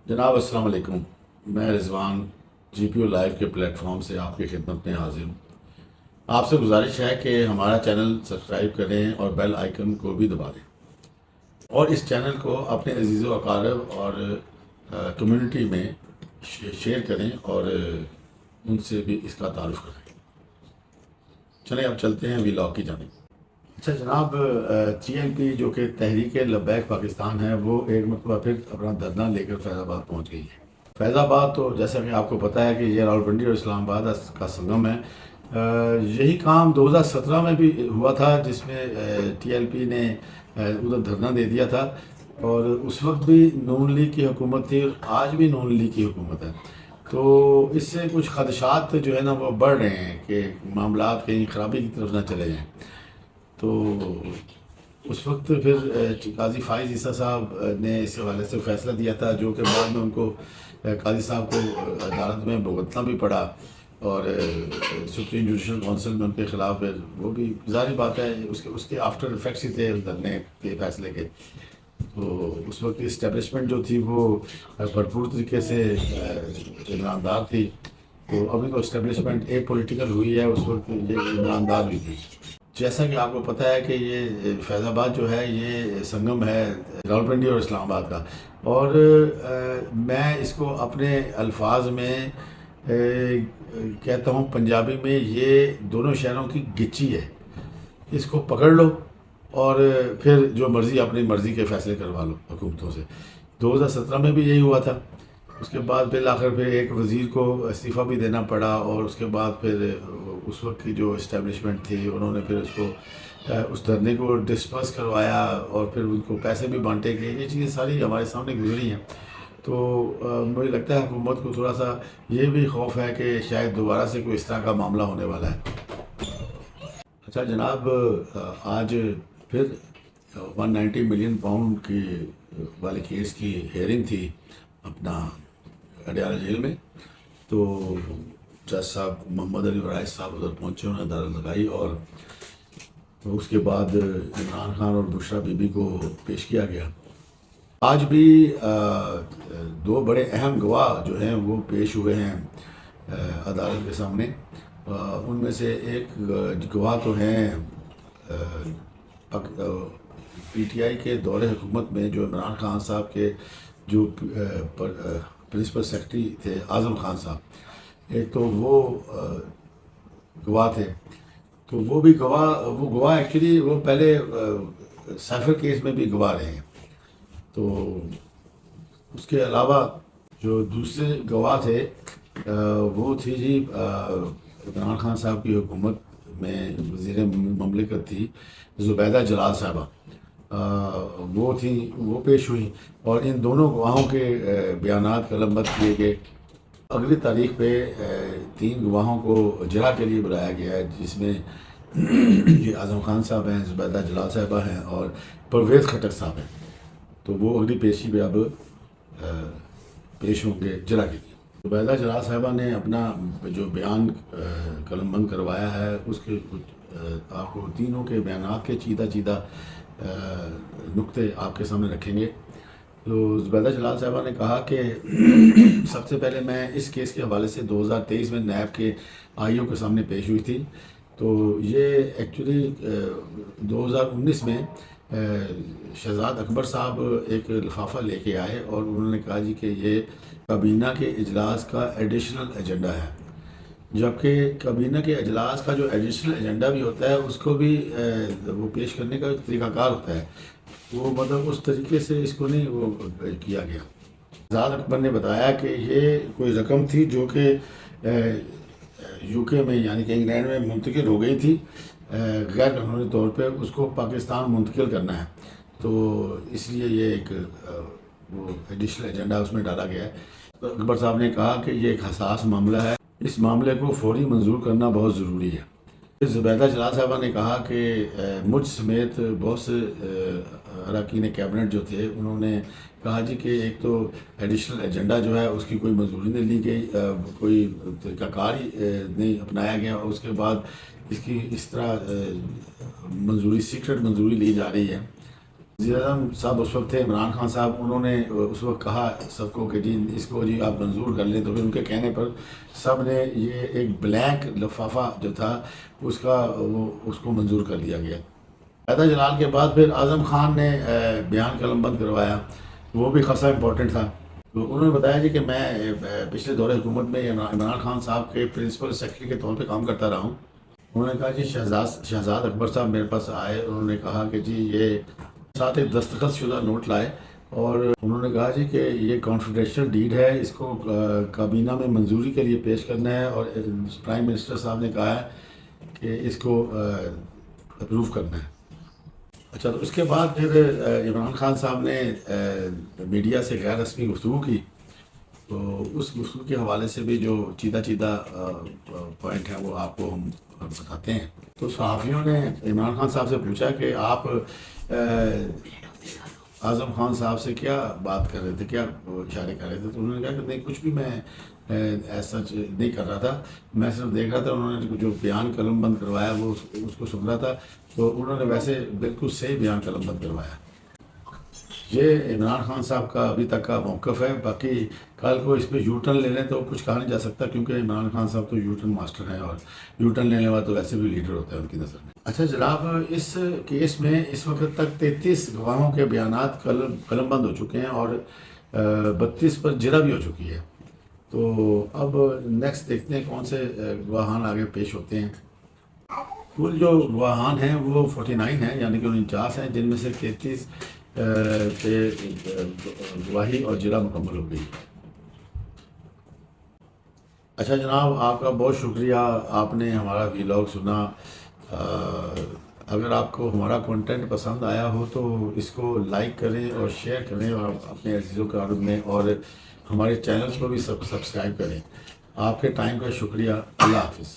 जनाब अस्सलाम वालेकुम। मैं रिजवान GPO लाइव के प्लेटफॉर्म से आपकी खिदमत में हाजिर हूँ। आपसे गुजारिश है कि हमारा चैनल सब्सक्राइब करें और बेल आइकन को भी दबा दें और इस चैनल को अपने अजीज़ व अकारब और कम्युनिटी में शेयर करें और उनसे भी इसका तारुफ करें। चलें अब चलते हैं व्लॉग की जानिब। अच्छा जनाब, TLP जो कि तहरीक लब्बैक पाकिस्तान है, वो एक मरतबा फिर अपना धरना लेकर फैज़ाबाद पहुंच गई है। फैज़ाबाद तो जैसा कि आपको पता है कि ये रावलपिंडी और इस्लामाबाद का संगम है। यही काम 2017 में भी हुआ था, जिसमें TLP ने उधर धरना दे दिया था और उस वक्त भी नून लीग की हुकूमत थी और आज भी नून लीग की हुकूमत है। तो इससे कुछ खदशात जो है ना वो बढ़ रहे हैं कि मामला कहीं ख़राबी की तरफ ना चले जाएँ। तो उस वक्त फिर काजी फाइज़ ईसा साहब ने इस हवाले से फ़ैसला दिया था, जो कि बाद में उनको काजी साहब को अदालत में भुगतना भी पड़ा और सुप्रीम जुडिशल काउंसिल में उनके ख़िलाफ़ फिर वो भी ज़ाहिर बात है उसके उसके आफ्टर इफ़ेक्ट्स ही थे धरने के फ़ैसले के। तो उस वक्त इस्टेब्लिशमेंट जो थी वो भरपूर तरीके से ईमानदार थी। तो अभी तो इस्टेब्लिशमेंट एक पॉलिटिकल हुई है, उस वक्त ये ईमानदार हुई थी। जैसा कि आपको पता है कि ये फैज़ाबाद जो है ये संगम है रावलपिंडी और इस्लामाबाद का, और मैं इसको अपने अल्फाज में कहता हूँ पंजाबी में, ये दोनों शहरों की गिच्ची है। इसको पकड़ लो और फिर जो मर्ज़ी अपनी मर्ज़ी के फ़ैसले करवा लो हुकूमतों से। 2017 में भी यही हुआ था। उसके बाद बिल आखिर फिर एक वज़ीर को इस्तीफ़ा भी देना पड़ा और उसके बाद फिर उस वक्त की जो इस्टेब्लिशमेंट थी उन्होंने फिर उसको उस धरने को डिस्पर्स करवाया और फिर उनको पैसे भी बांटे गए। ये चीज़ें सारी हमारे सामने गुजरी हैं। तो मुझे लगता है हुकूमत को थोड़ा सा ये भी खौफ है कि शायद दोबारा से कोई इस तरह का मामला होने वाला है। अच्छा जनाब, आज फिर 190 मिलियन पाउंड की वाले केस की हेयरिंग थी अपना अडयाला जेल में। तो जज साहब मोहम्मद अली वराइस साहब उधर पहुंचे, उन्होंने अदालत लगाई और उसके बाद इमरान खान और बुशरा बीबी को पेश किया गया। आज भी दो बड़े अहम गवाह जो हैं वो पेश हुए हैं अदालत के सामने। उनमें से एक गवाह तो हैं PTI के दौरे हुकूमत में जो इमरान खान साहब के जो प्रिंसिपल सेक्रेटरी थे आज़म खान साहब, एक तो वो गवाह थे। तो वो गवाह एक्चुअली वो पहले साइफर केस में भी गवाह रहे हैं। तो उसके अलावा जो दूसरे गवाह थे वो थी जी इमरान खान साहब की हुकूमत में वज़ीर ममलिकत थी ज़ुबैदा जलाल साहबा, वो पेश हुई और इन दोनों गवाहों के बयानात कलमबंद किए गए। अगली तारीख पे 3 गवाहों को जरा के लिए बुलाया गया है, जिसमें ये आज़म खान साहब हैं, ज़ुबैदा जलाल साहबा हैं और परवेज़ खटक साहब हैं। तो वो अगली पेशी पे अब पेश होंगे जरा के लिए। ज़ुबैदा जलाल साहबा ने अपना जो बयान कलमबंद करवाया है उसके आपको तीनों के बयानात के चीदा नुक्ते आपके सामने रखेंगे। तो ज़ुबैदा जलाल साहबा ने कहा कि सबसे पहले मैं इस केस के हवाले से 2023 में नैब के IO के सामने पेश हुई थी। तो ये एक्चुअली 2019 में शहजाद अकबर साहब एक लिफाफा लेके आए और उन्होंने कहा जी कि ये काबीना के इजलास का एडिशनल एजेंडा है, जबकि काबीना के इजलास का जो एडिशनल एजेंडा भी होता है उसको भी वो पेश करने का तरीक़ाकार होता है। वो मतलब उस तरीके से इसको नहीं वो किया गया। शहजाद अकबर ने बताया कि ये कोई रकम थी जो कि UK में यानी कि इंग्लैंड में मुंतकिल हो गई थी, गैर कानूनी तौर पे उसको पाकिस्तान मुंतकिल करना है। तो इसलिए ये एक वो एडिशनल एजेंडा उसमें डाला गया है। तो अकबर साहब ने कहा कि ये एक हसास मामला है, इस मामले को फौरी मंजूर करना बहुत ज़रूरी है। ज़ुबैदा जलाल साहबा ने कहा कि मुझ समेत बहुत से अरकान कैबिनेट जो थे उन्होंने कहा जी कि एक तो एडिशनल एजेंडा जो है उसकी कोई मंजूरी नहीं ली गई, कोई तरीक़ाकार ही नहीं अपनाया गया, और उसके बाद इसकी इस तरह मंजूरी सीक्रेट मंजूरी ली जा रही है। وزیر اعظم صاحب اس وقت تھے عمران خان صاحب، انہوں نے اس وقت کہا سب کو کہ جی اس کو جی آپ منظور کر لیں، تو پھر ان کے کہنے پر سب نے یہ ایک بلینک لفافہ جو تھا اس کو منظور کر لیا گیا۔ قائدہ جلال کے بعد پھر اعظم خان نے بیان قلم بند کروایا، وہ بھی خاصا امپورٹنٹ تھا۔ تو انہوں نے بتایا جی کہ میں پچھلے دور حکومت میں عمران خان صاحب کے پرنسپل سیکرٹری کے طور پہ کام کرتا رہا ہوں۔ انہوں نے کہا جی شہزاد اکبر صاحب میرے پاس آئے، انہوں نے کہا کہ جی یہ ساتھ ایک دستخط شدہ نوٹ لائے، اور انہوں نے کہا جی کہ یہ کانفیڈینشیل ڈیڈ ہے، اس کو کابینہ میں منظوری کے لیے پیش کرنا ہے، اور پرائم منسٹر صاحب نے کہا ہے کہ اس کو اپروو کرنا ہے۔ اچھا، تو اس کے بعد پھر عمران خان صاحب نے میڈیا سے غیر رسمی گفتگو کی، تو اس گفتگو کے حوالے سے بھی جو چیدہ پوائنٹ ہیں وہ آپ کو ہم بتاتے ہیں۔ تو صحافیوں نے عمران خان صاحب سے پوچھا کہ آپ اعظم خان صاحب سے کیا بات کر رہے تھے، کیا اشارے کر رہے تھے؟ تو انہوں نے کہا کہ نہیں، کچھ بھی میں ایسا نہیں کر رہا تھا، میں صرف دیکھ رہا تھا انہوں نے جو بیان قلم بند کروایا وہ اس کو سن رہا تھا، تو انہوں نے ویسے بالکل صحیح بیان قلم بند کروایا۔ یہ عمران خان صاحب کا ابھی تک کا موقف ہے۔ باقی کل کو اس پہ یو ٹرن لے لیں تو کچھ کہا نہیں جا سکتا، کیونکہ عمران خان صاحب تو یو ٹرن ماسٹر ہیں، اور یو ٹرن لینے والا تو ویسے بھی لیڈر ہوتا ہے ان کی نظر میں۔ اچھا جناب، اس کیس میں اس وقت تک 33 گواہوں کے بیانات قلم بند ہو چکے ہیں، اور 32 پر جرح بھی ہو چکی ہے۔ تو اب نیکسٹ دیکھتے ہیں کون سے گواہان آگے پیش ہوتے ہیں۔ کل جو گواہان ہیں وہ 49 ہیں، یعنی کہ 49 ہیں، جن میں سے 33 پہ گواہی اور جرح مکمل ہو گئی۔ اچھا جناب، آپ کا بہت شکریہ، آپ نے ہمارا ویلاگ سنا۔ اگر آپ کو ہمارا کنٹینٹ پسند آیا ہو تو اس کو لائک کریں اور شیئر کریں، اور اپنے عزیزوں کے عارض میں، اور ہمارے چینلز کو بھی سبسکرائب کریں۔ آپ کے ٹائم کا شکریہ۔ اللہ حافظ۔